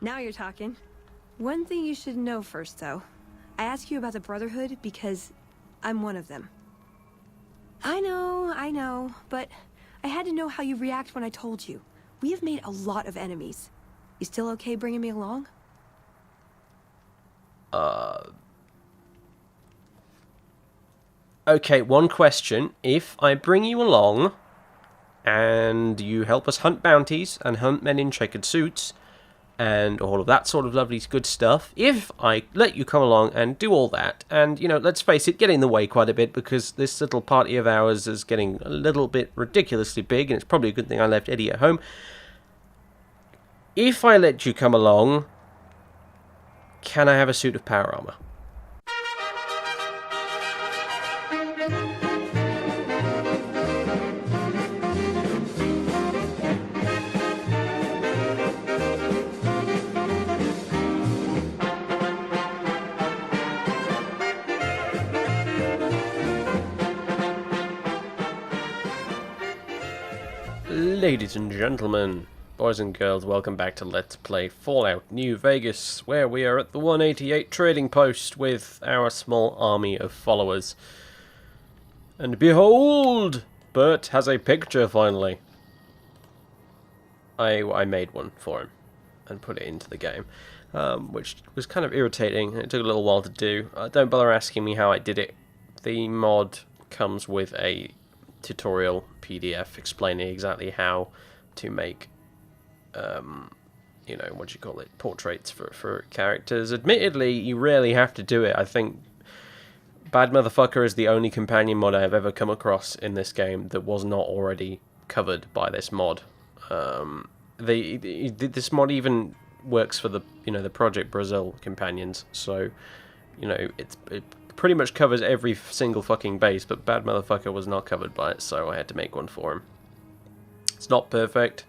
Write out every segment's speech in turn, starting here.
Now you're talking. One thing you should know first, though. I asked you about the Brotherhood because I'm one of them. I know, but I had to know how you react when I told you. We have made a lot of enemies. You still okay bringing me along? Okay, one question. If I bring you along, and you help us hunt bounties, and hunt men in checkered suits, and all of that sort of lovely good stuff, if I let you come along and do all that, and, you know, let's face it, get in the way quite a bit, because this little party of ours is getting a little bit ridiculously big, and it's probably a good thing I left Eddie at home. If I let you come along, can I have a suit of power armor? Ladies and gentlemen, boys and girls, welcome back to Let's Play Fallout New Vegas, where we are at the 188 trading post with our small army of followers. And behold! Bert has a picture, finally. I made one for him and put it into the game, which was kind of irritating. It took a little while to do. Don't bother asking me how I did it. The mod comes with a tutorial PDF explaining exactly how to make, you know, what do you call it, portraits for characters. Admittedly, you rarely have to do it. I think Bad Motherfucker is the only companion mod I have ever come across in this game that was not already covered by this mod. This mod even works for the, you know, the Project Brazil companions, so, you know, it pretty much covers every single fucking base, but Bad Motherfucker was not covered by it, so I had to make one for him. It's not perfect.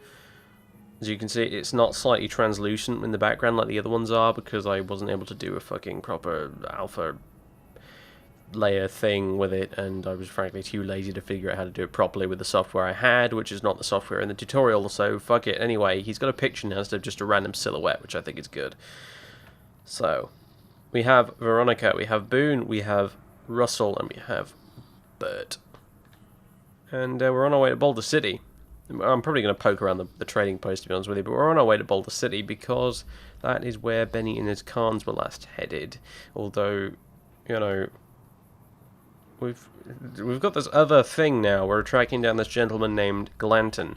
As you can see, it's not slightly translucent in the background like the other ones are, because I wasn't able to do a fucking proper alpha layer thing with it, and I was frankly too lazy to figure out how to do it properly with the software I had, which is not the software in the tutorial, so fuck it. Anyway, he's got a picture now instead of just a random silhouette, which I think is good. So, we have Veronica, we have Boone, we have Russell, and we have Bert. And we're on our way to Boulder City. I'm probably going to poke around the trading post, to be honest with you, but we're on our way to Boulder City because that is where Benny and his Khaaaans were last headed. Although, you know, we've got this other thing now. We're tracking down this gentleman named Glanton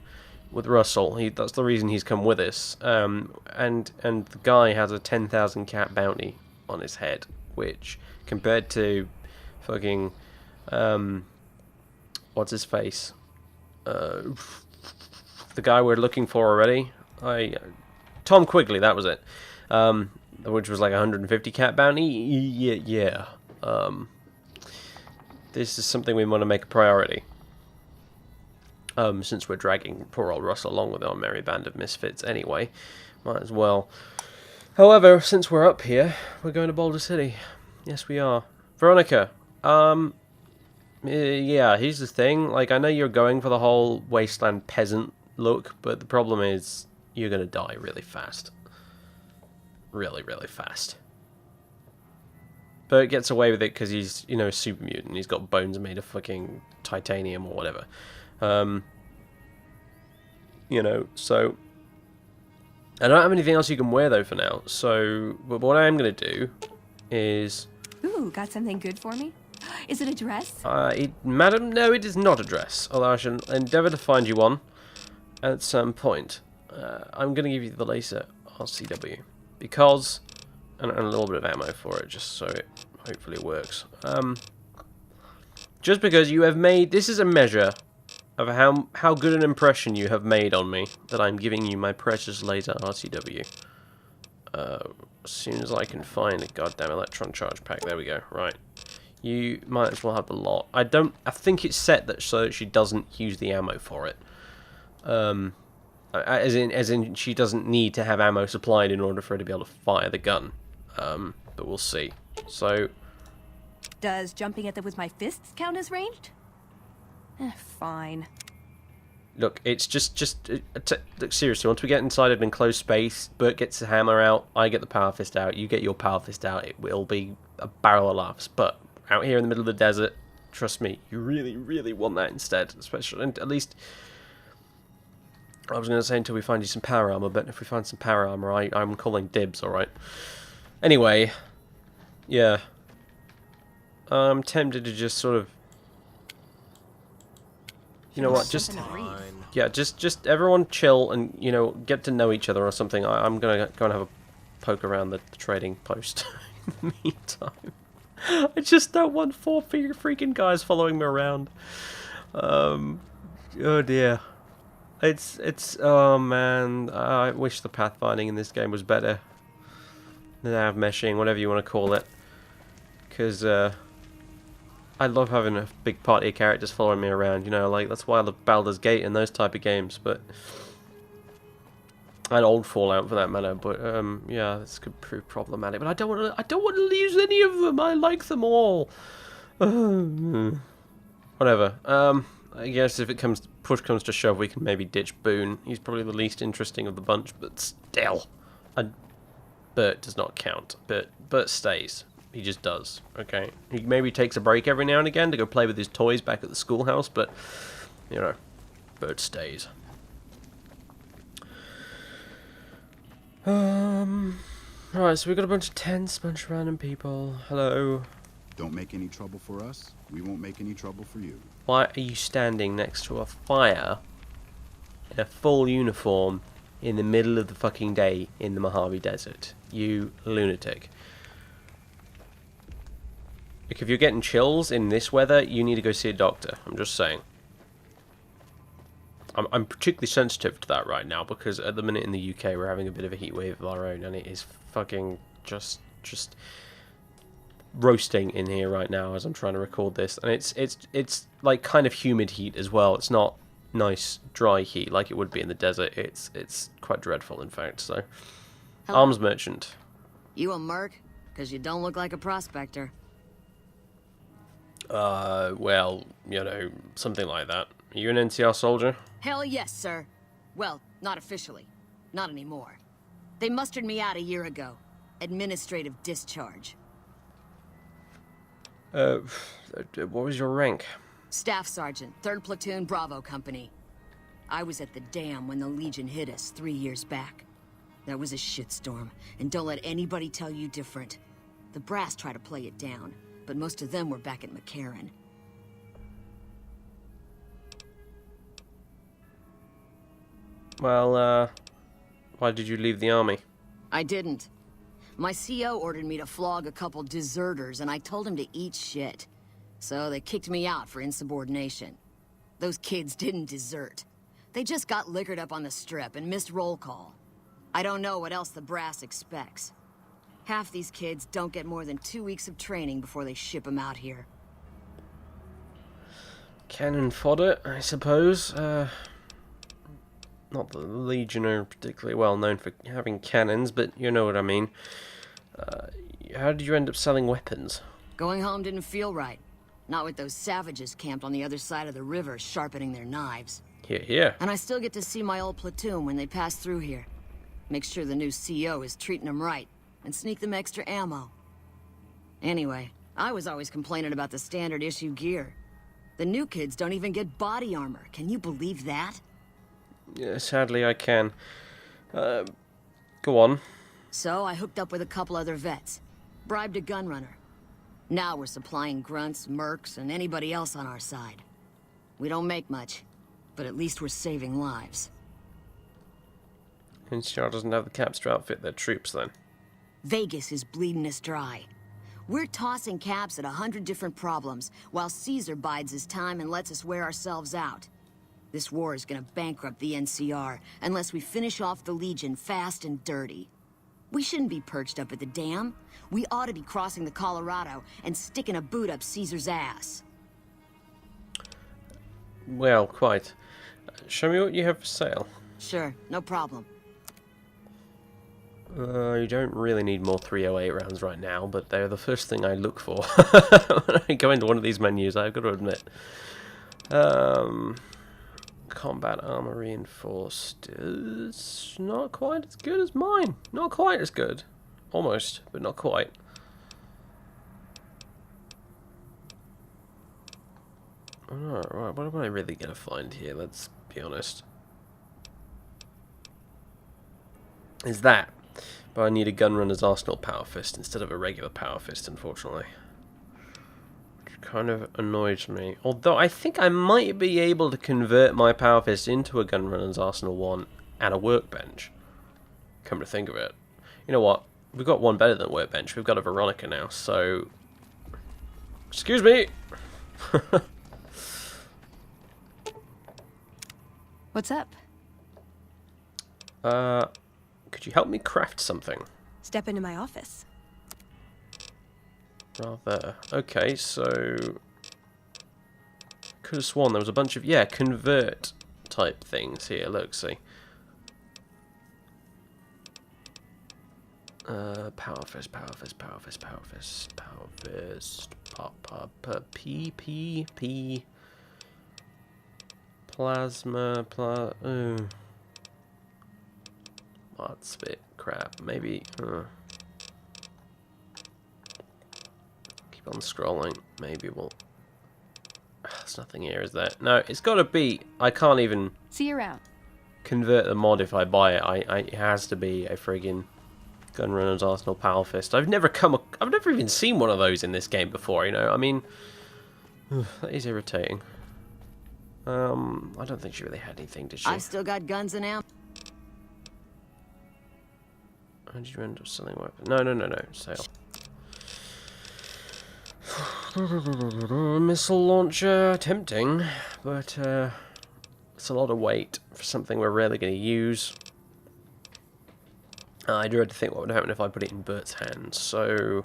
with Russell. That's the reason he's come with us. And the guy has a 10,000 cat bounty on his head, which compared to fucking what's his face, the guy we're looking for already, Tom Quigley, that was it, which was like 150 cat bounty. Yeah. This is something we want to make a priority, since we're dragging poor old Russell along with our merry band of misfits anyway, might as well. However, since we're up here, we're going to Boulder City. Yes, we are. Veronica, yeah, here's the thing. Like, I know you're going for the whole wasteland peasant look, but the problem is you're going to die really fast. Really, really fast. Bert gets away with it because he's, you know, a super mutant. He's got bones made of fucking titanium or whatever. You know, so I don't have anything else you can wear, though, for now. So, but what I am going to do is... Ooh, got something good for me? Is it a dress? Madam, no, it is not a dress. Although I shall endeavour to find you one at some point. I'm going to give you the laser RCW. Because... And a little bit of ammo for it, just so it hopefully works. Just because you have made... This is a measure of how good an impression you have made on me, that I'm giving you my precious laser RCW. As soon as I can find a goddamn electron charge pack. There we go. Right. You might as well have the lot. I think it's set that so that she doesn't use the ammo for it. As in she doesn't need to have ammo supplied in order for her to be able to fire the gun. But we'll see. So, does jumping at them with my fists count as ranged? Fine. Look, it's look, seriously, once we get inside an enclosed space, Bert gets the hammer out, I get the power fist out, you get your power fist out, it will be a barrel of laughs. But out here in the middle of the desert, trust me, you really, really want that instead. Especially, at least, I was going to say until we find you some power armor, but if we find some power armor, I'm calling dibs, alright? Anyway, yeah. I'm tempted to just sort of... You know what, just everyone chill and, you know, get to know each other or something. I'm gonna go and have a poke around the trading post in the meantime. I just don't want 4 freaking guys following me around. Oh dear. Oh man, I wish the pathfinding in this game was better. Nav meshing, whatever you want to call it. Because, I love having a big party of characters following me around, you know, like, that's why I love Baldur's Gate and those type of games, but... And old Fallout, for that matter, but, yeah, this could prove problematic, but I don't want to lose any of them, I like them all! Whatever, I guess if push comes to shove, we can maybe ditch Boone. He's probably the least interesting of the bunch, but still! Bert does not count. Bert stays. He just does, okay? He maybe takes a break every now and again to go play with his toys back at the schoolhouse, but, you know, Bert stays. Right, so we've got a bunch of tents, a bunch of random people. Hello. Don't make any trouble for us, we won't make any trouble for you. Why are you standing next to a fire in a full uniform in the middle of the fucking day in the Mojave Desert? You lunatic. Like, if you're getting chills in this weather, you need to go see a doctor. I'm just saying. I'm particularly sensitive to that right now because at the minute in the UK we're having a bit of a heat wave of our own, and it is fucking just roasting in here right now as I'm trying to record this, and it's like kind of humid heat as well. It's not nice dry heat like it would be in the desert. It's quite dreadful, in fact. So, hello. Arms merchant. You a merc? Because you don't look like a prospector. Well, you know, something like that. Are you an NCR soldier? Hell yes, sir. Well, not officially. Not anymore. They mustered me out a year ago. Administrative discharge. What was your rank? Staff Sergeant, 3rd Platoon, Bravo Company. I was at the dam when the Legion hit us 3 years back. That was a shitstorm, and don't let anybody tell you different. The brass tried to play it down, but most of them were back at McCarran. Well, why did you leave the army? I didn't. My CO ordered me to flog a couple deserters, and I told him to eat shit. So they kicked me out for insubordination. Those kids didn't desert. They just got liquored up on the strip and missed roll call. I don't know what else the brass expects. Half these kids don't get more than 2 weeks of training before they ship them out here. Cannon fodder, I suppose. Not that the Legion are particularly well known for having cannons, but you know what I mean. How did you end up selling weapons? Going home didn't feel right. Not with those savages camped on the other side of the river sharpening their knives. Here. And I still get to see my old platoon when they pass through here. Make sure the new CO is treating them right, and sneak them extra ammo. Anyway, I was always complaining about the standard issue gear. The new kids don't even get body armor. Can you believe that? Yeah, sadly I can. Go on. So I hooked up with a couple other vets. Bribed a gunrunner. Now we're supplying grunts, mercs, and anybody else on our side. We don't make much, but at least we're saving lives. NCR doesn't have the caps to outfit their troops, then? Vegas is bleeding us dry. We're tossing caps at 100 different problems, while Caesar bides his time and lets us wear ourselves out. This war is gonna bankrupt the NCR, unless we finish off the Legion fast and dirty. We shouldn't be perched up at the dam. We ought to be crossing the Colorado and sticking a boot up Caesar's ass. Well, quite. Show me what you have for sale. Sure, no problem. You don't really need more 308 rounds right now, but they're the first thing I look for when I go into one of these menus, I've got to admit. combat armor reinforced is not quite as good as mine. Not quite as good. Almost, but not quite. Alright, what am I really going to find here? Let's be honest. Is that. But I need a gunrunner's arsenal power fist instead of a regular power fist, unfortunately. Which kind of annoys me. Although I think I might be able to convert my power fist into a gunrunner's arsenal one and a workbench. Come to think of it. You know what? We've got one better than a workbench. We've got a Veronica now, so... Excuse me! What's up? Could you help me craft something? Step into my office. Rather. Okay, so... Could have sworn there was a bunch of, yeah, convert type things here. Look, see. Power fist, power fist, power fist, power fist, power fist, P. Plasma, That's a bit crap. Maybe, keep on scrolling. Maybe we'll... There's nothing here, is there? No, it's got to be... I can't even... See you around. Convert the mod if I buy it. It has to be a friggin' Gunrunner's Arsenal Power Fist. I've never even seen one of those in this game before, you know? I mean... that is irritating. I don't think she really had anything, did she? I've still got guns and ammo. How did you end up selling weapons? No. Sale. Missile launcher, tempting, but it's a lot of weight for something we're rarely going to use. I dread to think what would happen if I put it in Bert's hands. So,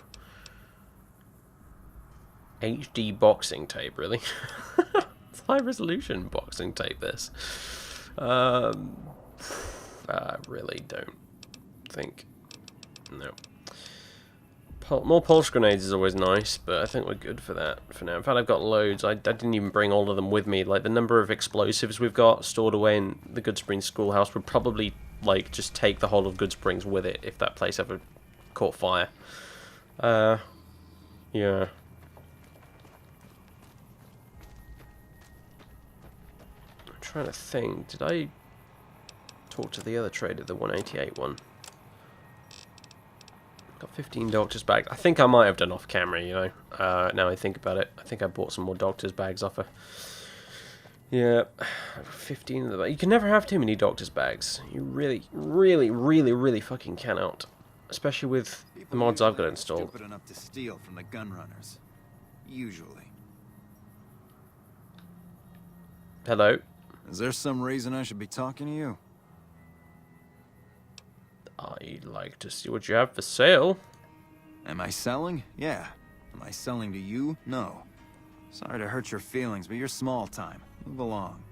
HD boxing tape, really? It's high resolution boxing tape. This. I really don't think. No. More pulse grenades is always nice, but I think we're good for that for now. In fact, I've got loads. I didn't even bring all of them with me. Like, the number of explosives we've got stored away in the Goodsprings schoolhouse would probably, like, just take the whole of Goodsprings with it if that place ever caught fire. Yeah. I'm trying to think. Did I talk to the other trader, the 188 one? Got 15 doctor's bags. I think I might have done off camera, you know. Now I think about it. I think I bought some more doctor's bags off her. Yeah, 15 of them. You can never have too many doctor's bags. You really fucking cannot. Especially with the mods I've got installed. Stupid enough to steal from the gun runners. Usually. Hello? Is there some reason I should be talking to you? I'd like to see what you have for sale. Am I selling? Yeah. Am I selling to you? No. Sorry to hurt your feelings, but you're small time. Move along.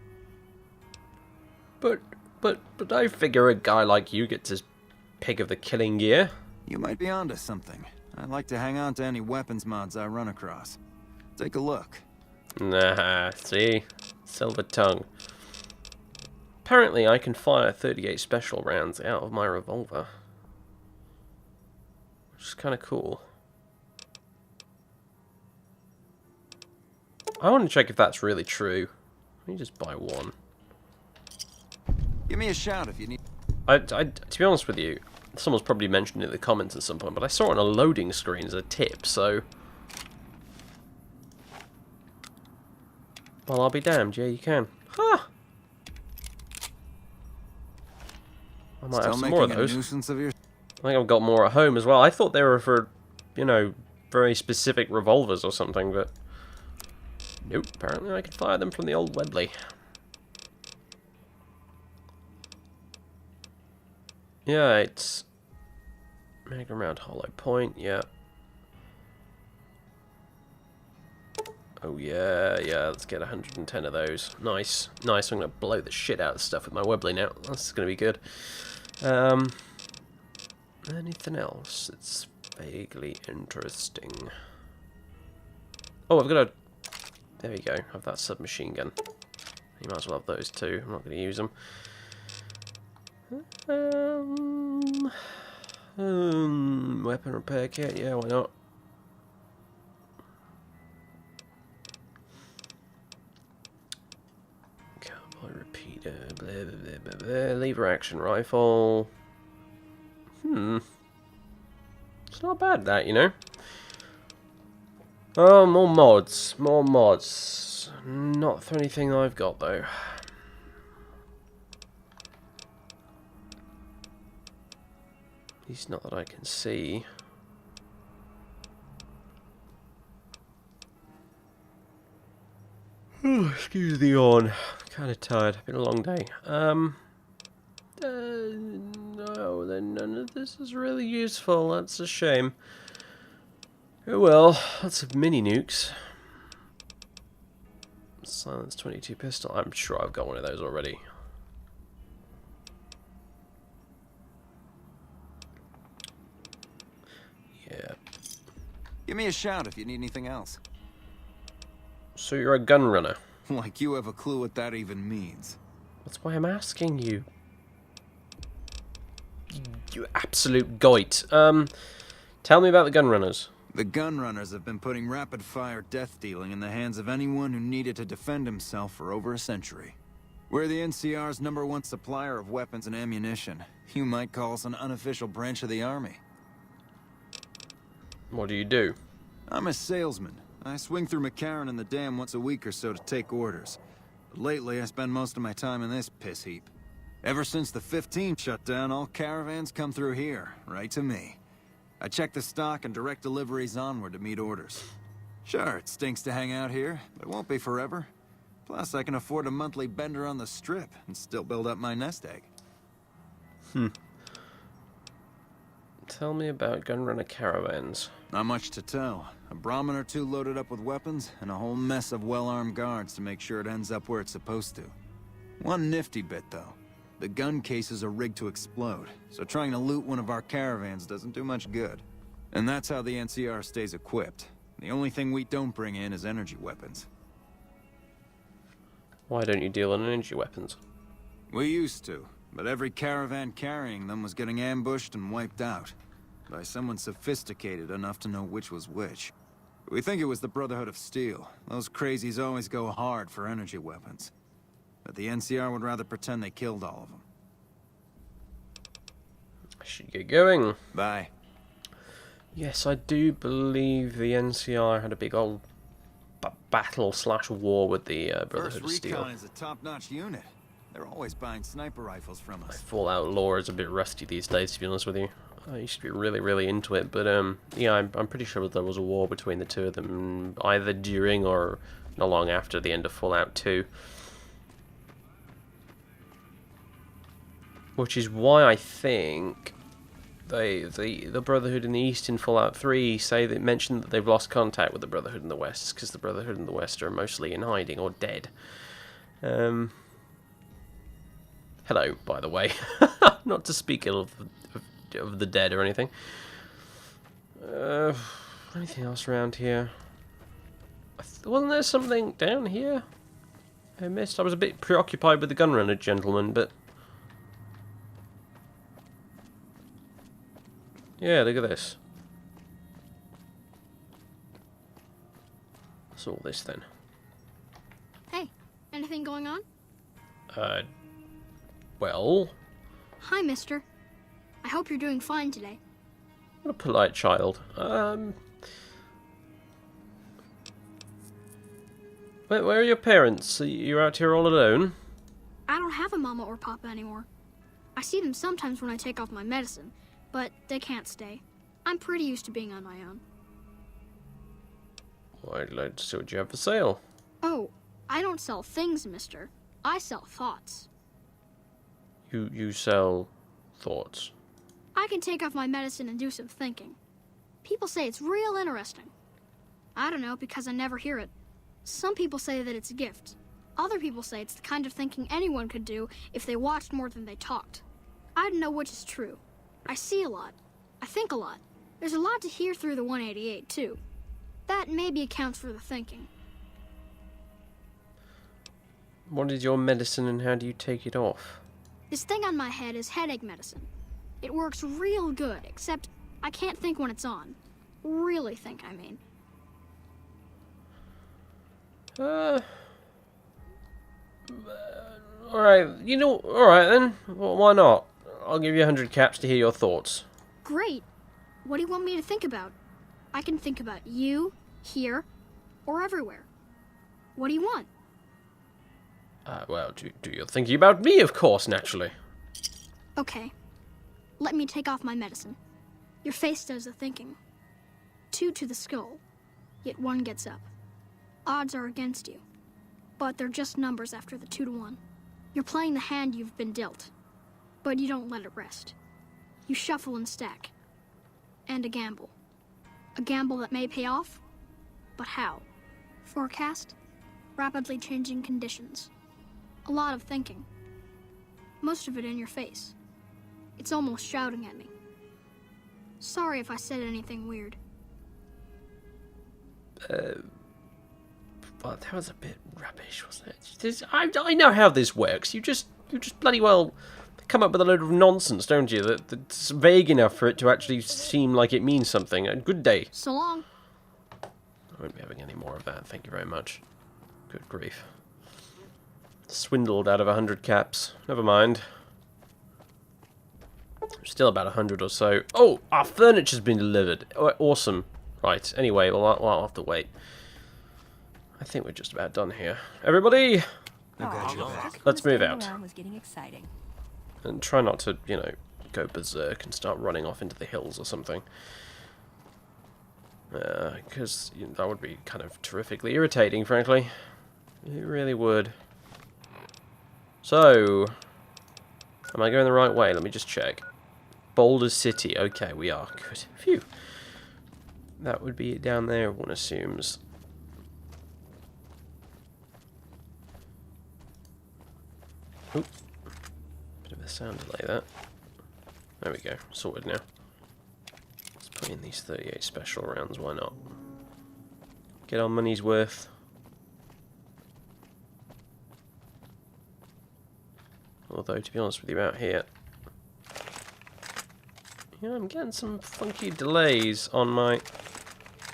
But I figure a guy like you gets his pick of the killing gear. You might be onto something. I'd like to hang on to any weapons mods I run across. Take a look. Nah, see? Silver tongue. Apparently I can fire 38 special rounds out of my revolver. Which is kind of cool. I want to check if that's really true. Let me just buy one. Give me a shout if you need... To be honest with you, someone's probably mentioned it in the comments at some point, but I saw it on a loading screen as a tip, so... Well, I'll be damned. Yeah, you can. Ha! I might have some more of those. Nuisance of your... I think I've got more at home as well. I thought they were for, you know, very specific revolvers or something, but... Nope, apparently I can fire them from the old Wedley. Yeah, it's... Mega round hollow point, yeah. Oh yeah, let's get 110 of those. Nice. Nice, I'm going to blow the shit out of stuff with my Webley now. That's going to be good. Anything else that's vaguely interesting? Oh, I've got a... There we go, I have that submachine gun. You might as well have those too. I'm not going to use them. Weapon repair kit, yeah, why not? Cowboy repeater, blah, blah, blah, blah, blah. Lever action rifle. It's not bad, that, you know. Oh, more mods. More mods. Not for anything I've got, though. At least not that I can see. Oh, excuse the yawn. Kind of tired. Been a long day. No, then none of this is really useful. That's a shame. Oh well, lots of mini nukes. Silence 22 pistol. I'm sure I've got one of those already. Yeah. Give me a shout if you need anything else. So you're a gun runner? Like you have a clue what that even means. That's why I'm asking you. You absolute goit. Tell me about the gun runners. The gun runners have been putting rapid-fire death dealing in the hands of anyone who needed to defend himself for over a century. We're the NCR's #1 supplier of weapons and ammunition. You might call us an unofficial branch of the army. What do you do? I'm a salesman. I swing through McCarran and the dam once a week or so to take orders. But lately, I spend most of my time in this piss heap. Ever since the 15 shut down, all caravans come through here, right to me. I check the stock and direct deliveries onward to meet orders. Sure, it stinks to hang out here, but it won't be forever. Plus, I can afford a monthly bender on the strip and still build up my nest egg. Tell me about gunrunner caravans. Not much to tell. A Brahmin or two loaded up with weapons, and a whole mess of well-armed guards to make sure it ends up where it's supposed to. One nifty bit, though. The gun cases are rigged to explode, so trying to loot one of our caravans doesn't do much good. And that's how the NCR stays equipped. The only thing we don't bring in is energy weapons. Why don't you deal in energy weapons? We used to, but every caravan carrying them was getting ambushed and wiped out. By someone sophisticated enough to know which was which. We think it was the Brotherhood of Steel. Those crazies always go hard for energy weapons. But the NCR would rather pretend they killed all of them. I should get going. Bye. Yes, I do believe the NCR had a big old battle/war with the Brotherhood of First Steel. Recon is a top-notch unit. They're always buying sniper rifles from us. Fallout lore is a bit rusty these days, to be honest with you. I used to be really, really into it, but yeah, I'm pretty sure there was a war between the two of them, either during or not long after the end of Fallout 2. Which is why I think the Brotherhood in the East in Fallout 3 mention that they've lost contact with the Brotherhood in the West, because the Brotherhood in the West are mostly in hiding or dead. Hello, by the way. Not to speak ill of the dead or anything. Anything else around here? Wasn't there something down here I missed? I was a bit preoccupied with the gunrunner gentleman, but... yeah, look at this. What's all this then? Hey, anything going on? Well... Hi, mister. I hope you're doing fine today. what a polite child. Where are your parents? You're out here all alone? I don't have a mama or papa anymore. I see them sometimes when I take off my medicine, but they can't stay. I'm pretty used to being on my own. Well, I'd like to see what you have for sale. Oh, I don't sell things, mister. I sell thoughts. You sell thoughts. I can take off my medicine and do some thinking. People say it's real interesting. I don't know, because I never hear it. Some people say that it's a gift. Other people say it's the kind of thinking anyone could do if they watched more than they talked. I don't know which is true. I see a lot. I think a lot. There's a lot to hear through the 188, too. That maybe accounts for the thinking. What is your medicine and how do you take it off? This thing on my head is headache medicine. It works real good, except I can't think when it's on. Really think, I mean. Alright, alright then. Well, why not? I'll give you 100 caps to hear your thoughts. Great. What do you want me to think about? I can think about you, here, or everywhere. What do you want? Well, do you're thinking about me, of course, naturally. Okay. Let me take off my medicine. Your face does the thinking. 2 to the skull, yet 1 gets up. Odds are against you, but they're just numbers after the 2 to 1. You're playing the hand you've been dealt, but you don't let it rest. You shuffle and stack, and a gamble. A gamble that may pay off, but how? Forecast? Rapidly changing conditions. A lot of thinking. Most of it in your face. It's almost shouting at me. Sorry if I said anything weird. Well, that was a bit rubbish, wasn't it? I know how this works. You just bloody well come up with a load of nonsense, don't you? That's vague enough for it to actually seem like it means something. Good day. So long. I won't be having any more of that. Thank you very much. Good grief. Swindled out of 100 caps. Never mind. Still about 100 or so. Oh, our furniture's been delivered. Oh, awesome. Right, anyway, I'll have to wait. I think we're just about done here. Everybody, let's move out. Was getting exciting. And try not to, go berserk and start running off into the hills or something. Because that would be kind of terrifically irritating, frankly. It really would. So, am I going the right way? Let me just check. Boulder City. Okay, we are. Good. Phew. That would be it down there, one assumes. Oop. Bit of a sound delay, that. There we go. Sorted now. Let's put in these 38 special rounds. Why not? Get our money's worth. Although, to be honest with you, out here, I'm getting some funky delays on my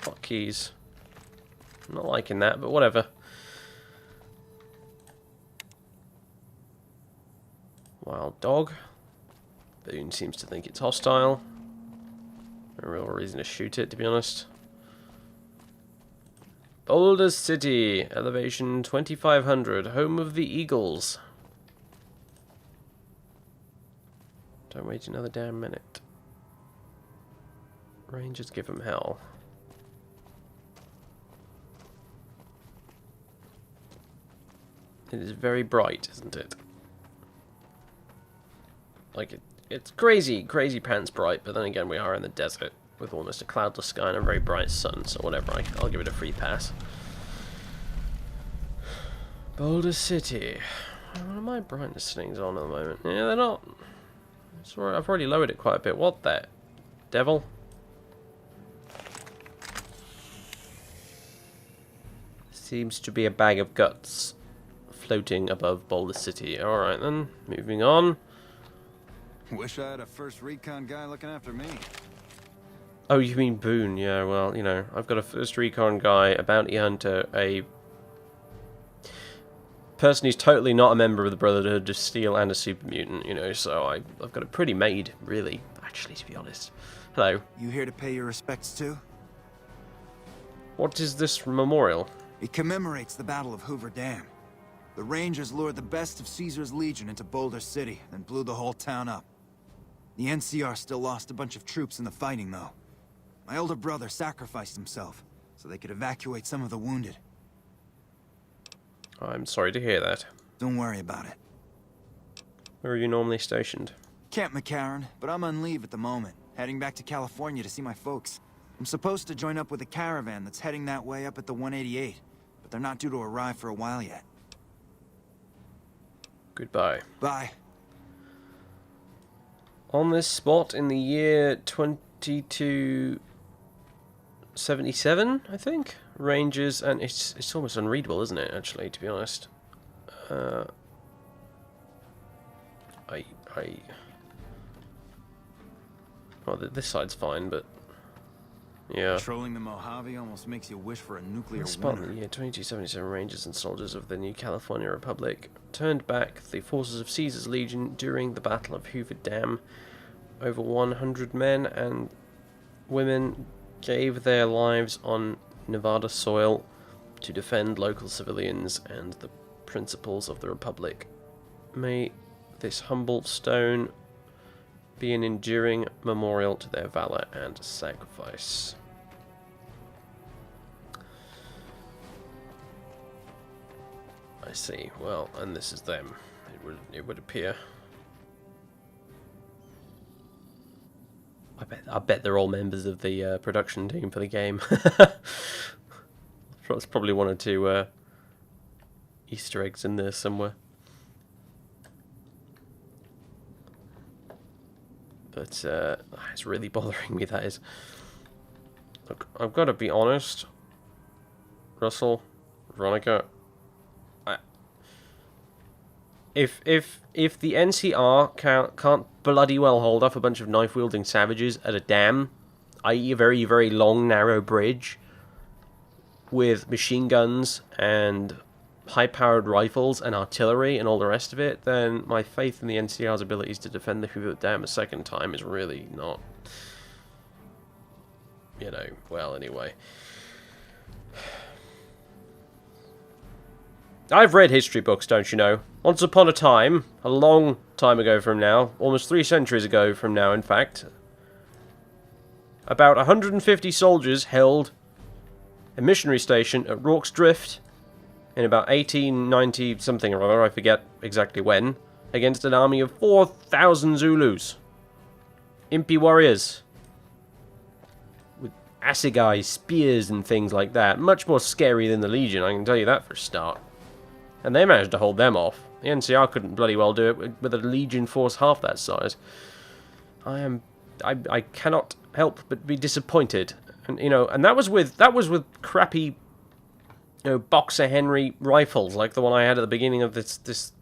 hotkeys. I'm not liking that, but whatever. Wild dog. Boone seems to think it's hostile. No real reason to shoot it, to be honest. Boulder City, elevation 2500, home of the Eagles. Don't wait another damn minute. Rangers give them hell. It is very bright, isn't it? Like, it's crazy pants bright, but then again we are in the desert with almost a cloudless sky and a very bright sun, so whatever, I'll give it a free pass. Boulder City. What are my brightness settings on at the moment? Yeah, they're not. Sorry, I've already lowered it quite a bit. What the devil? Seems to be a bag of guts floating above Boulder City. Alright then, moving on. Wish I had a first recon guy looking after me. Oh, you mean Boone? Yeah, well, I've got a first recon guy, a bounty hunter, a person who's totally not a member of the Brotherhood of Steel, and a super mutant, so I've got it pretty made, really, actually, to be honest. Hello. You here to pay your respects too? What is this memorial? It commemorates the Battle of Hoover Dam. The Rangers lured the best of Caesar's Legion into Boulder City, then blew the whole town up. The NCR still lost a bunch of troops in the fighting, though. My older brother sacrificed himself, so they could evacuate some of the wounded. I'm sorry to hear that. Don't worry about it. Where are you normally stationed? Camp McCarran, but I'm on leave at the moment, heading back to California to see my folks. I'm supposed to join up with a caravan that's heading that way up at the 188, but they're not due to arrive for a while yet. Goodbye. Bye. On this spot in the year 2277, I think, Rangers, and it's almost unreadable, isn't it, actually, to be honest. Well, this side's fine, but yeah. Patrolling the Mojave almost makes you wish for a nuclear Despite winter. the year 2277, Rangers and soldiers of the New California Republic turned back the forces of Caesar's Legion during the Battle of Hoover Dam. Over 100 men and women gave their lives on Nevada soil to defend local civilians and the principles of the Republic. May this humble stone be an enduring memorial to their valor and sacrifice. I see. Well, and this is them. It would appear. I bet they're all members of the production team for the game. There's probably one or two Easter eggs in there somewhere. But it's really bothering me, that is. Look, I've got to be honest. Russell, Veronica, if the NCR can't bloody well hold off a bunch of knife-wielding savages at a dam, i.e. a very, very long, narrow bridge, with machine guns and high-powered rifles and artillery and all the rest of it, then my faith in the NCR's abilities to defend the Hoover Dam a second time is really not, you know, well, anyway. I've read history books, don't you know? Once upon a time, a long time ago from now, almost 3 centuries ago from now, in fact, about 150 soldiers held a missionary station at Rorke's Drift in about 1890 something or other, I forget exactly when, against an army of 4,000 Zulus. Impy warriors. With assegai, spears and things like that. Much more scary than the Legion, I can tell you that for a start. And they managed to hold them off. The NCR couldn't bloody well do it with a Legion force half that size. I cannot help but be disappointed. And you know, and that was with crappy, you know, Boxer Henry rifles like the one I had at the beginning of this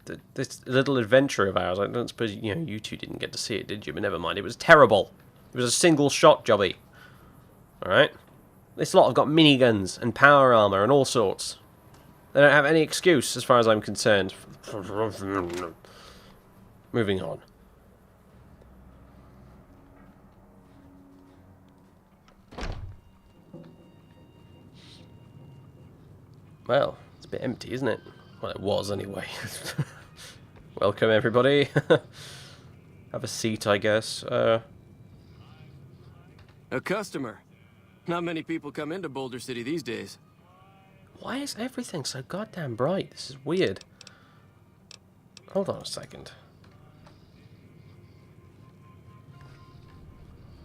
little adventure of ours. I don't suppose you know you two didn't get to see it, did you? But never mind. It was terrible. It was a single shot jobby. All right. This lot have got miniguns and power armor and all sorts. They don't have any excuse, as far as I'm concerned. Moving on. Well, it's a bit empty, isn't it? Well, it was anyway. Welcome, everybody. Have a seat, I guess. A customer. Not many people come into Boulder City these days. Why is everything so goddamn bright? This is weird. Hold on a second.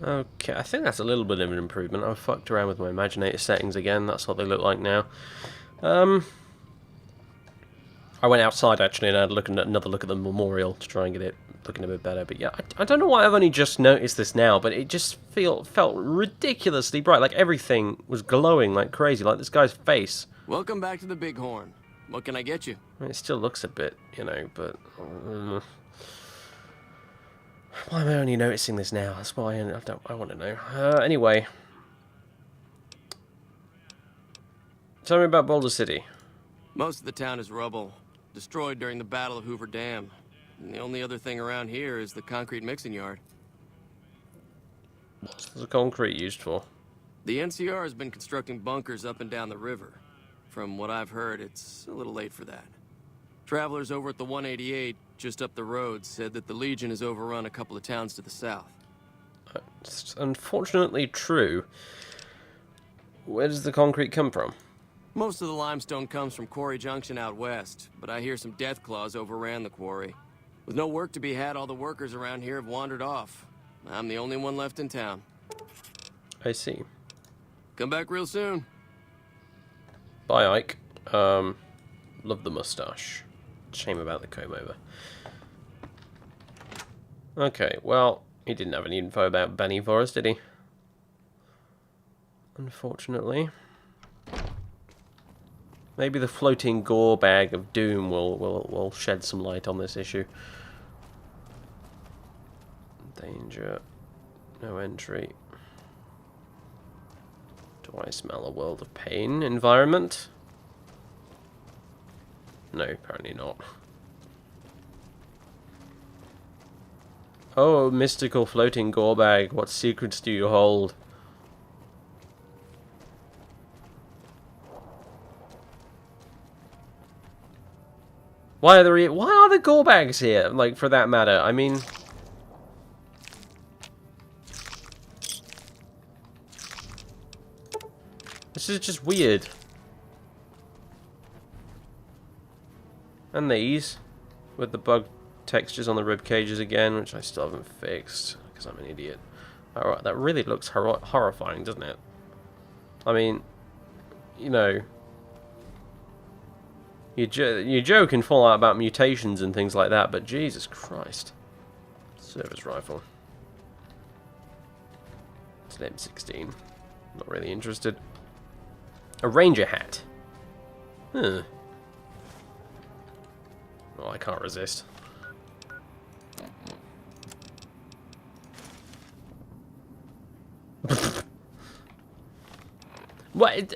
Okay, I think that's a little bit of an improvement. I've fucked around with my Imaginator settings again. That's what they look like now. I went outside actually and I had another look at the memorial to try and get it looking a bit better. But yeah, I don't know why I've only just noticed this now, but it just felt ridiculously bright. Like everything was glowing like crazy, like this guy's face. Welcome back to the Bighorn. What can I get you? I mean, it still looks a bit, you know, but... why am I only noticing this now? That's why I want to know. Anyway. Tell me about Boulder City. Most of the town is rubble, destroyed during the Battle of Hoover Dam. And the only other thing around here is the concrete mixing yard. What's the concrete used for? The NCR has been constructing bunkers up and down the river. From what I've heard, it's a little late for that. Travelers over at the 188, just up the road, said that the Legion has overrun a couple of towns to the south. It's unfortunately true. Where does the concrete come from? Most of the limestone comes from Quarry Junction out west, but I hear some death claws overran the quarry. With no work to be had, all the workers around here have wandered off. I'm the only one left in town. I see. Come back real soon. Bye, Ike. Love the mustache. Shame about the comb over. Okay, well, he didn't have any info about Benny for us, did he? Maybe the floating gore bag of doom will shed some light on this issue. Danger. No entry. Do I smell a world of pain? Environment? No, apparently not. Oh, mystical floating gore bag. What secrets do you hold? Why are the gore bags here? Like, for that matter, I mean, this is just weird. And these, with the bug textures on the rib cages again, which I still haven't fixed because I'm an idiot. Alright, that really looks horrifying, doesn't it? I mean, you know. You joke in Fallout about mutations and things like that, but Jesus Christ. Service rifle. It's an M16. Not really interested. A ranger hat. Huh. Oh, I can't resist. What?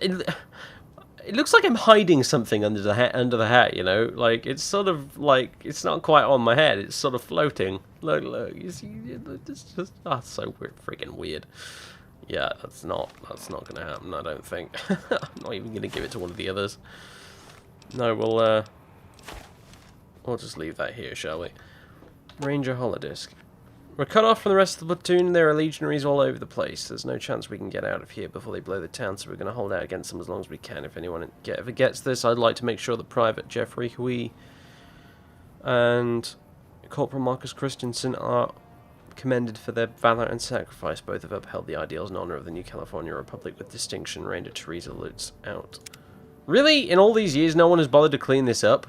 It looks like I'm hiding something under the hat, you know? Like, it's sort of like, it's not quite on my head, it's sort of floating. Look, you see, it's just, oh, it's so weird, freaking weird. Yeah, that's not gonna happen, I don't think. I'm not even gonna give it to one of the others. No, we'll just leave that here, shall we? Ranger holodisc. We're cut off from the rest of the platoon. There are legionaries all over the place. There's no chance we can get out of here before they blow the town, so we're going to hold out against them as long as we can. If anyone ever gets this, I'd like to make sure that Private Jeffrey Hui and Corporal Marcus Christensen are commended for their valor and sacrifice. Both have upheld the ideals and honor of the New California Republic with distinction. Ranger Teresa Lutz out. Really? In all these years, no one has bothered to clean this up?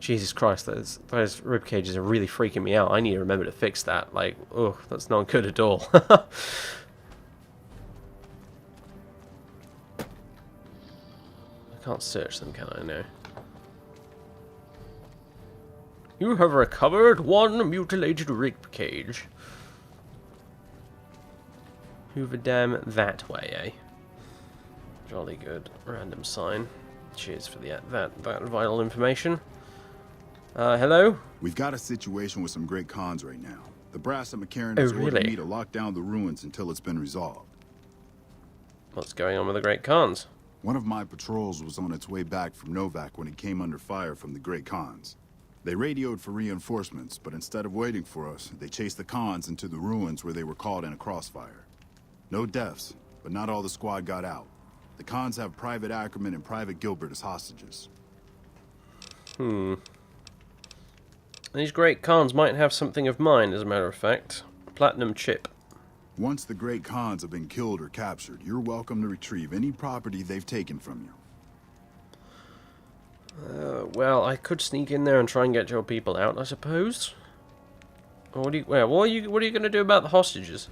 Jesus Christ, those rib cages are really freaking me out. I need to remember to fix that. Like, oh, that's not good at all. I can't search them, can I? No. You have recovered one mutilated rib cage. Hoover Dam that way, eh? Jolly good. Random sign. Cheers for that vital information. Hello? We've got a situation with some great cons right now. The brass at McCarran has ordered me to lock down the ruins until it's been resolved. What's going on with the Great Khans? One of my patrols was on its way back from Novak when it came under fire from the Great Khans. They radioed for reinforcements, but instead of waiting for us, they chased the Khans into the ruins where they were caught in a crossfire. No deaths, but not all the squad got out. The Khans have Private Ackerman and Private Gilbert as hostages. These Great Khans might have something of mine, as a matter of fact. Platinum chip. Once the Great Khans have been killed or captured, you're welcome to retrieve any property they've taken from you. Well, I could sneak in there and try and get your people out, I suppose. Or what are you going to do about the hostages?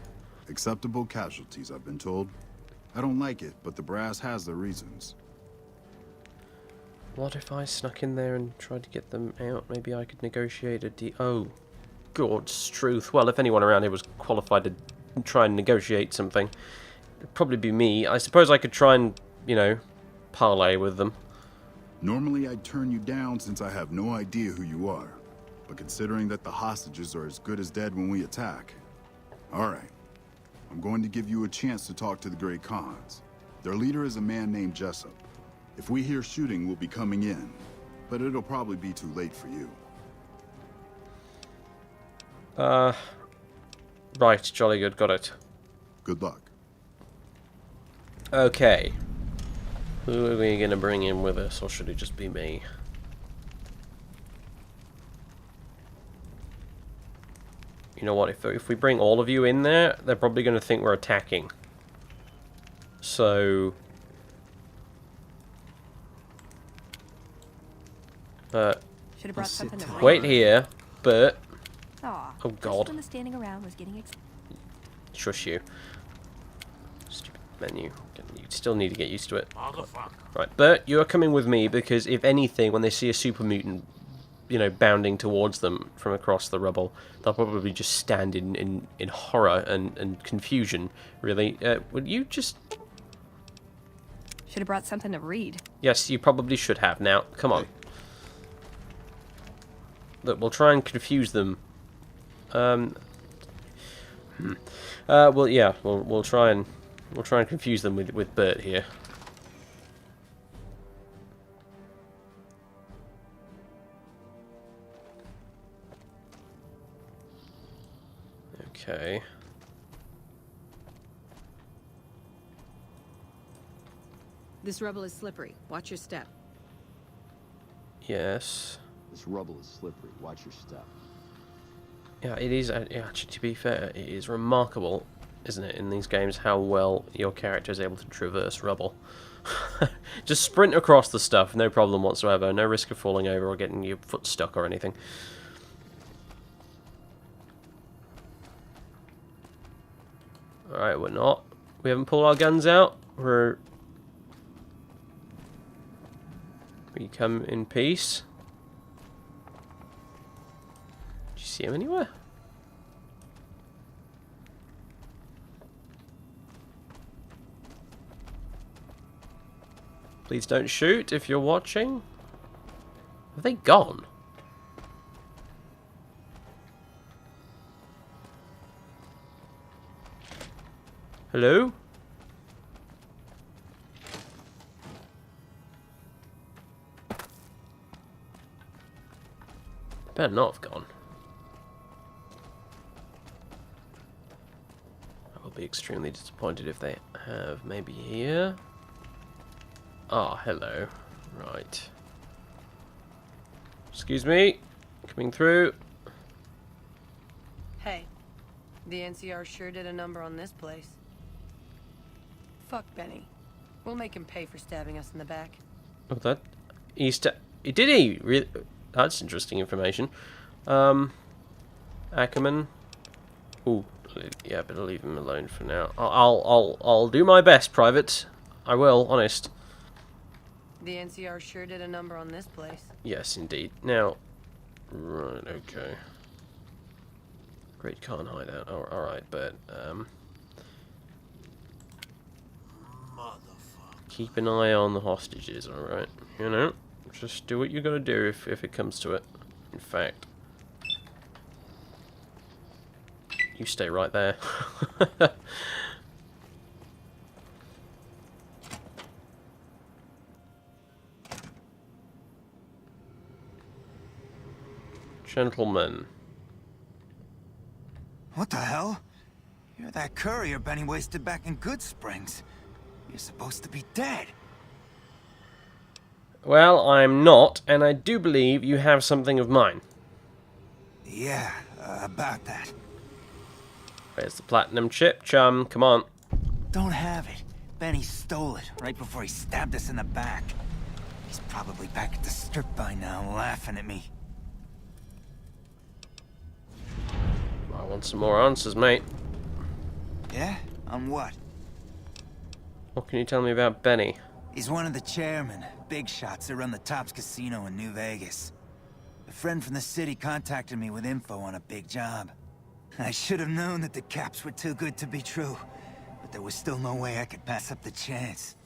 Acceptable casualties, I've been told. I don't like it, but the brass has their reasons. What if I snuck in there and tried to get them out? Maybe I could negotiate a deal. Oh, God's truth. Well, if anyone around here was qualified to try and negotiate something, it'd probably be me. I suppose I could try and, you know, parlay with them. Normally I'd turn you down since I have no idea who you are. But considering that the hostages are as good as dead when we attack... Alright. I'm going to give you a chance to talk to the Great Khans. Their leader is a man named Jessup. If we hear shooting, we'll be coming in, but it'll probably be too late for you. Right, jolly good, got it. Good luck. Okay. Who are we gonna bring in with us, or should it just be me? You know what, if we bring all of you in there, they're probably gonna think we're attacking. So... Should have brought something to wait here, but... Aw, oh god. When the standing around was getting Shush you. Stupid menu. You still need to get used to it. Right, Bert, you are coming with me because if anything, when they see a super mutant, you know, bounding towards them from across the rubble, they'll probably just stand in horror and confusion, really. Would you just... Should have brought something to read. Yes, you probably should have. Now, come on. Look, we'll try and confuse them. Well, yeah, we'll try and confuse them with Bert here. Okay. This rubble is slippery. Watch your step. Yes. This rubble is slippery. Watch your step. Yeah, it is. Actually, to be fair, it is remarkable, isn't it, in these games, how well your character is able to traverse rubble. Just sprint across the stuff, no problem whatsoever. No risk of falling over or getting your foot stuck or anything. Alright, we're not. We haven't pulled our guns out. We come in peace. Did you see him anywhere? Please don't shoot if you're watching. Have they gone? Hello? Better not have gone. I will be extremely disappointed if they have. Maybe here? Ah, hello. Right. Excuse me. Coming through. Hey, the NCR sure did a number on this place. Fuck Benny. We'll make him pay for stabbing us in the back. Oh, that... Did he? Really? That's interesting information. Ackerman. Ooh, yeah, better leave him alone for now. I'll do my best, Private. I will, honest. The NCR sure did a number on this place. Yes, indeed. Now, right, okay. Great, can't hide that. Oh, alright, but, keep an eye on the hostages, alright? You know? Just do what you gotta do if it comes to it. In fact, you stay right there. Gentlemen. What the hell? You're that courier Benny wasted back in Good Springs. You're supposed to be dead. Well, I'm not, and I do believe you have something of mine. Yeah, about that. Where's the platinum chip, chum? Come on. Don't have it. Benny stole it right before he stabbed us in the back. He's probably back at the strip by now, laughing at me. I want some more answers, mate. Yeah? On what? What can you tell me about Benny? He's one of the chairmen, big shots that run the Tops Casino in New Vegas. A friend from the city contacted me with info on a big job. I should have known that the caps were too good to be true, but there was still no way I could pass up the chance.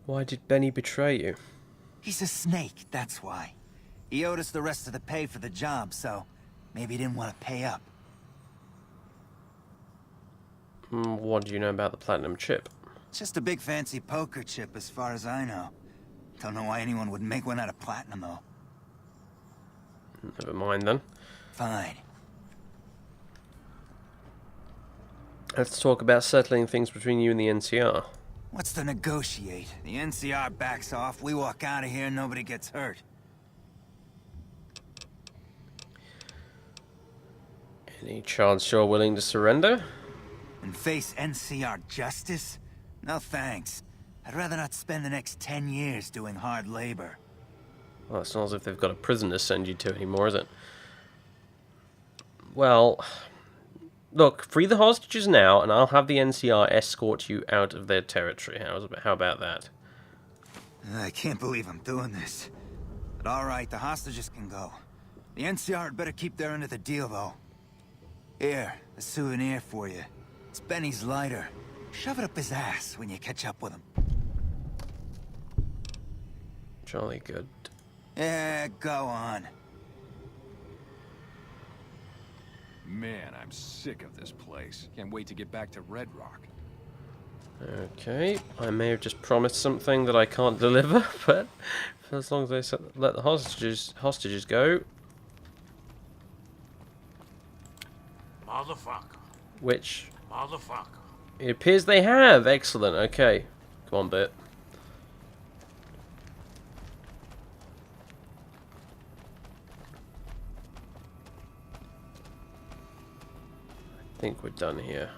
Why did Benny betray you? He's a snake, that's why. He owed us the rest of the pay for the job, so maybe he didn't want to pay up. What do you know about the platinum chip? Just a big fancy poker chip as far as I know. Don't know why anyone would make one out of platinum, though. Never mind, then. Fine. Let's talk about settling things between you and the NCR. What's to negotiate? The NCR backs off, we walk out of here, nobody gets hurt. Any chance you're willing to surrender? And face NCR justice? No thanks. I'd rather not spend the next 10 years doing hard labor. Well, it's not as if they've got a prison to send you to anymore, is it? Well, Look, free the hostages now, and I'll have the NCR escort you out of their territory. How about that? I can't believe I'm doing this. But alright, the hostages can go. The NCR had better keep their end of the deal, though. Here, a souvenir for you. It's Benny's lighter. Shove it up his ass when you catch up with him. Jolly good. Yeah, go on. Man, I'm sick of this place. Can't wait to get back to Red Rock. Okay, I may have just promised something that I can't deliver, but for as long as they let the hostages go. Motherfucker. Which Motherfucker. it appears they have. Excellent. Okay, come on, Bert. I think we're done here.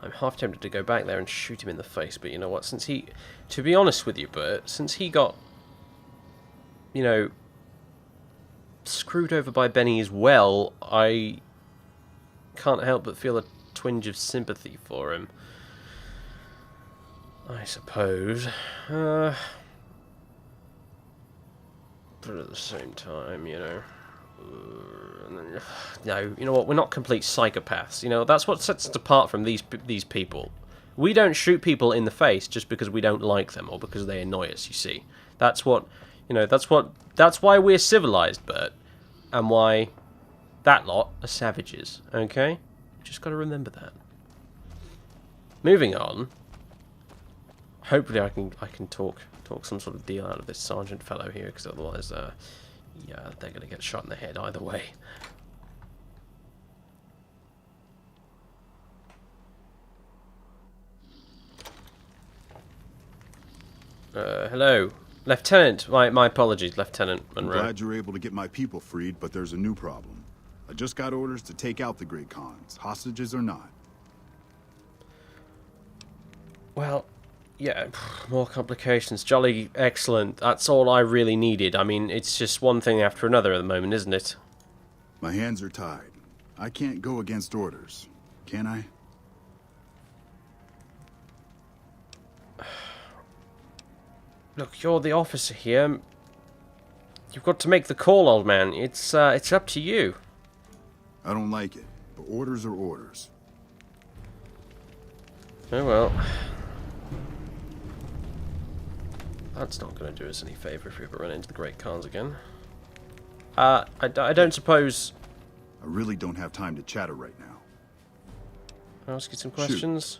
I'm half tempted to go back there and shoot him in the face, but you know what? Since he, to be honest with you, Bert, since he got, you know, screwed over by Benny as well, I can't help but feel a twinge of sympathy for him. I suppose. But at the same time, you know... No, you know what? We're not complete psychopaths. You know, that's what sets us apart from these people. We don't shoot people in the face just because we don't like them or because they annoy us. You see, that's what, you know. That's why we're civilized, Bert, and why that lot are savages. Okay, just got to remember that. Moving on. Hopefully, I can talk some sort of deal out of this sergeant fellow here, because otherwise, yeah, they're going to get shot in the head either way. Hello. Lieutenant. My apologies, Lieutenant Monroe. I'm glad you're able to get my people freed, but there's a new problem. I just got orders to take out the Great Khans, hostages or not. Well, yeah, more complications. Jolly excellent. That's all I really needed. I mean, it's just one thing after another at the moment, isn't it? My hands are tied. I can't go against orders, can I? Look, you're the officer here. You've got to make the call, old man. It's up to you. I don't like it, but orders are orders. Oh well. That's not going to do us any favour if we ever run into the Great Khans again. I don't suppose... I really don't have time to chatter right now. I'll ask you some questions.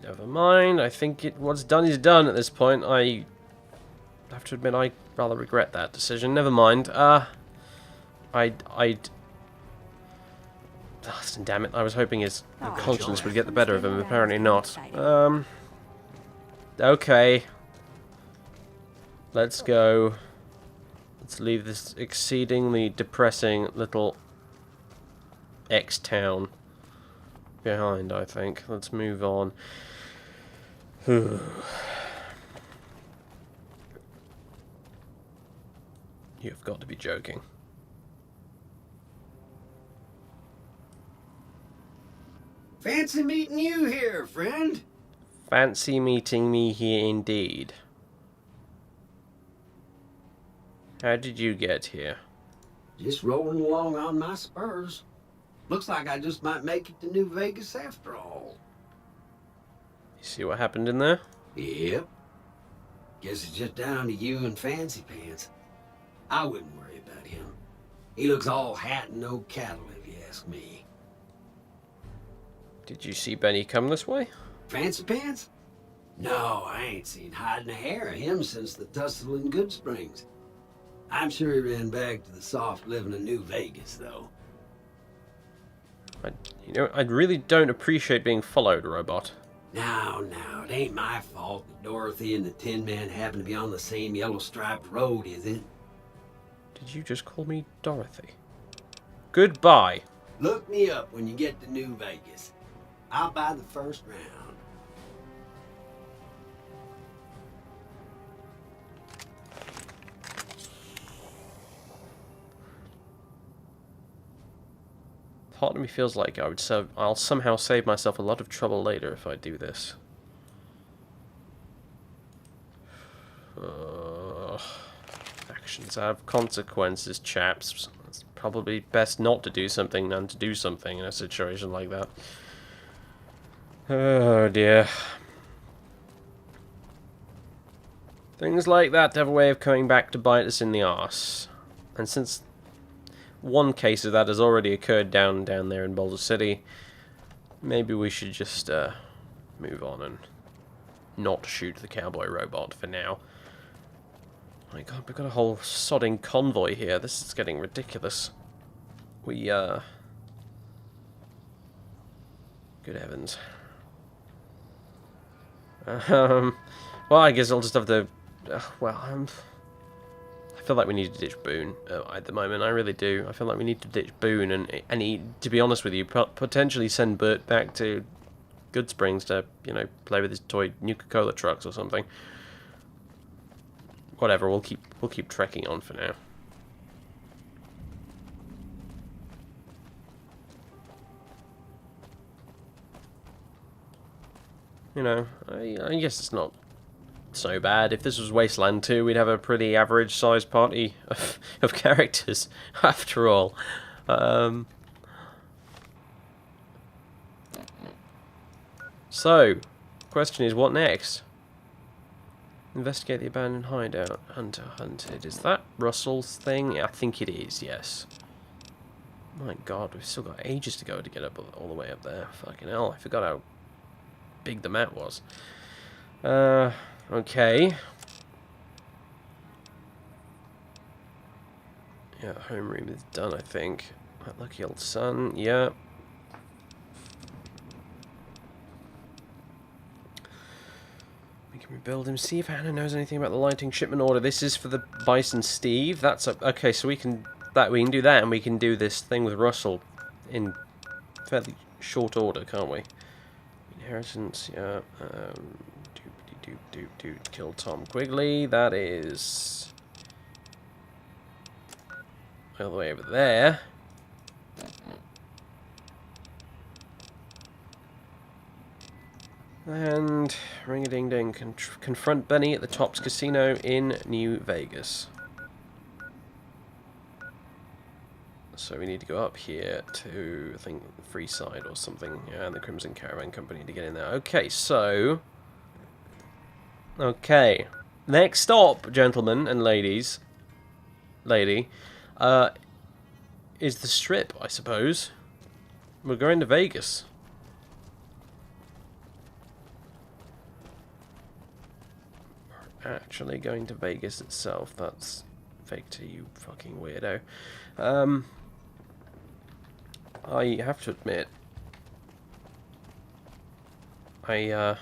Never mind. I think what's done is done at this point. I have to admit I rather regret that decision. Never mind. Damn it, I was hoping his conscience would get the better of him, apparently not. Okay. Let's go. Let's leave this exceedingly depressing little X-town behind, I think. Let's move on. You've got to be joking. Fancy meeting you here, friend. Fancy meeting me here indeed. How did you get here? Just rolling along on my spurs. Looks like I just might make it to New Vegas after all. You see what happened in there? Yep. Guess it's just down to you and Fancy Pants. I wouldn't worry about him. He looks all hat and no cattle, if you ask me. Did you see Benny come this way? Fancy Pants? No, I ain't seen hide and a hair of him since the tussle in Good Springs. I'm sure he ran back to the soft living of New Vegas, though. I really don't appreciate being followed, Robot. Now, it ain't my fault that Dorothy and the Tin Man happen to be on the same yellow-striped road, is it? Did you just call me Dorothy? Goodbye. Look me up when you get to New Vegas. I'll buy the first round. part of me feels like I'll somehow save myself a lot of trouble later if I do this. Actions have consequences, chaps. It's probably best not to do something than to do something in a situation like that. Oh dear. Things like that have a way of coming back to bite us in the arse. And since one case of that has already occurred down there in Boulder City, maybe we should just move on and not shoot the cowboy robot for now. My god, we've got a whole sodding convoy here. This is getting ridiculous. Good heavens. Well, I guess I'll just have to... I feel like we need to ditch Boone at the moment. I really do. I feel like we need to ditch Boone and he, to be honest with you, potentially send Bert back to Good Springs to, you know, play with his toy Nuka-Cola trucks or something. Whatever, we'll keep trekking on for now. You know, I guess it's not so bad. If this was Wasteland 2, we'd have a pretty average-sized party of characters, after all. So, question is, what next? Investigate the abandoned hideout. Hunter hunted. Is that Russell's thing? I think it is, yes. My god, we've still got ages to go to get up all the way up there. Fucking hell, I forgot how big the map was. Okay. Yeah, the homeroom is done, I think. That lucky old son, yeah. We can rebuild him. See if Hannah knows anything about the lighting shipment order. This is for the Bison Steve. That's okay, so we can do that, and we can do this thing with Russell in fairly short order, can't we? Inheritance, yeah. Kill Tom Quigley. That is all the way over there. And ring-a-ding-ding. Confront Benny at the Tops Casino in New Vegas. So we need to go up here to, I think, Freeside or something. Yeah, and the Crimson Caravan Company to get in there. Okay, so... Okay. Next stop, gentlemen and ladies. Lady. Is the Strip, I suppose. We're going to Vegas. We're actually going to Vegas itself. That's fake to you, fucking weirdo. I have to admit, I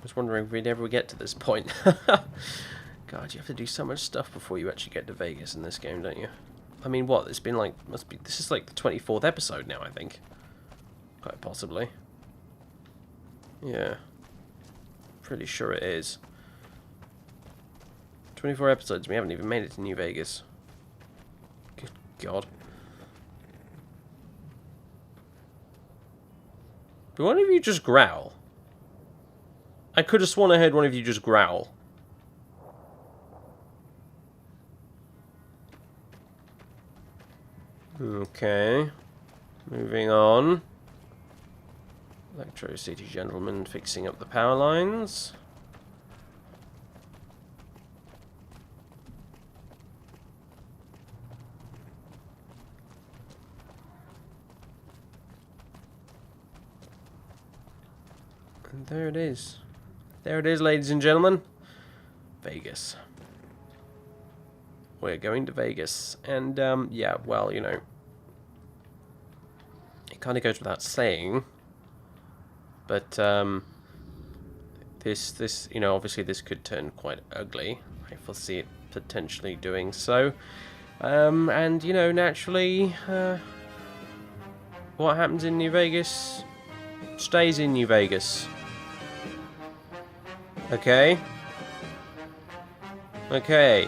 was wondering if we'd ever get to this point. God, you have to do so much stuff before you actually get to Vegas in this game, don't you? I mean, what? It's been like, this is like the 24th episode now, I think. Quite possibly. Yeah. Pretty sure it is. 24 episodes, we haven't even made it to New Vegas. Good God. Did one of you just growl? I could have sworn I heard one of you just growl. Okay. Moving on. Electro City gentleman fixing up the power lines. And there it is. There it is, ladies and gentlemen. Vegas. We're going to Vegas. And, yeah, well, you know, it kind of goes without saying. But, this, you know, obviously this could turn quite ugly. I foresee it potentially doing so. And, you know, naturally, what happens in New Vegas stays in New Vegas. Okay? Okay.